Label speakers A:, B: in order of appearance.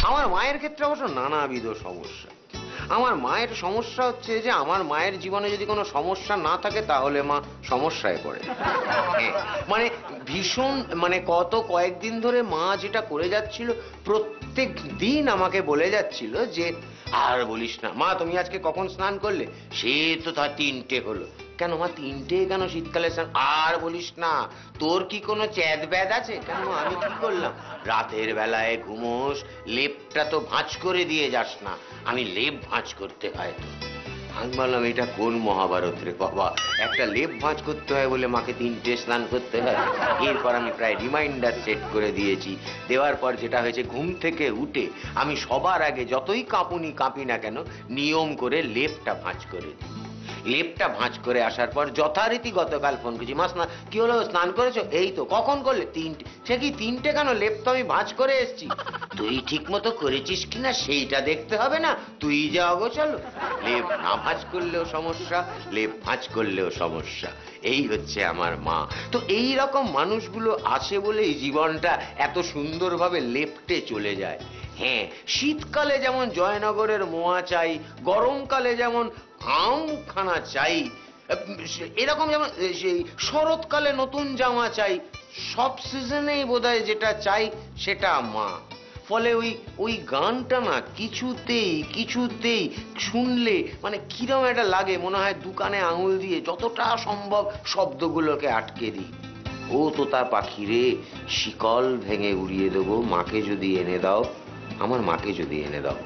A: আমার মায়ের ক্ষেত্রে অবশ্য নানাবিধ সমস্যা। আমার মায়ের সমস্যা হচ্ছে যে আমার মায়ের জীবনে যদি কোনো সমস্যা না থাকে তাহলে মা সমস্যায় পড়ে। হ্যাঁ, মানে ভীষণ, মানে কয়েকদিন ধরে মা যেটা করে যাচ্ছিল, প্রত্যেক দিন আমাকে বলে যাচ্ছিল যে আর বলিস না মা, তুমি আজকে কখন স্নান করলে? সে তো তার 3টে হলো। কেন মা 3টে কেন শীতকালে স্নান? আর বলিস না, তোর কি কোনো চ্যাদ ব্যাদ আছে? কেন আমি কি করলাম? রাতের বেলায় ঘুমোস, লেপটা তো ভাঁজ করে দিয়ে যাস না। আমি লেপ ভাঁজ করতে হয় তো। আমি বললাম এটা কোন মহাভারত রে বাবা, একটা লেপ ভাঁজ করতে হয় বলে মাকে 3টে স্নান করতে হয়? এরপর আমি প্রায় রিমাইন্ডার সেট করে দিয়েছি। দেওয়ার পর যেটা হয়েছে, ঘুম থেকে উঠে আমি সবার আগে যতই কাঁপি না কেন নিয়ম করে লেপটা ভাঁজ করে দিই। লেপটা ভাঁজ করে আসার পর যথারীতি গতকাল ফোন করছি, মা কি হলো, স্নান করেছো? এই তো। কখন করলে? 3টে। সে কি 3টে কেন? লেপ তো আমি ভাঁজ করে এসছি। তুই ঠিক মতো করেছিস কিনা সেইটা দেখতে হবে না? তুই যা অগোছালো। লেপ না ভাঁজ করলেও সমস্যা, লেপ ভাঁজ করলেও সমস্যা। এই হচ্ছে আমার মা। তো এই রকম মানুষগুলো আছে বলেই জীবনটা এত সুন্দরভাবে লেপটে চলে যায়। হ্যাঁ, শীতকালে যেমন জয়নগরের মোয়া চাই, গরমকালে যেমন আমখানা চাই, এরকম যেমন সেই শরৎকালে নতুন জামা চাই, সব সিজনেই বোধহয় যেটা চাই সেটা মা। ফলে ওই গানটা না কিছুতেই শুনলে মানে কিরম একটা লাগে, মনে হয় দোকানে আঙুল দিয়ে যতটা সম্ভব শব্দগুলোকে আটকে দিই। ও তোতা পাখি রে, শিকল ভেঙে উড়িয়ে দেবো, মাকে যদি এনে দাও, আমার মাকে যদি এনে দাও।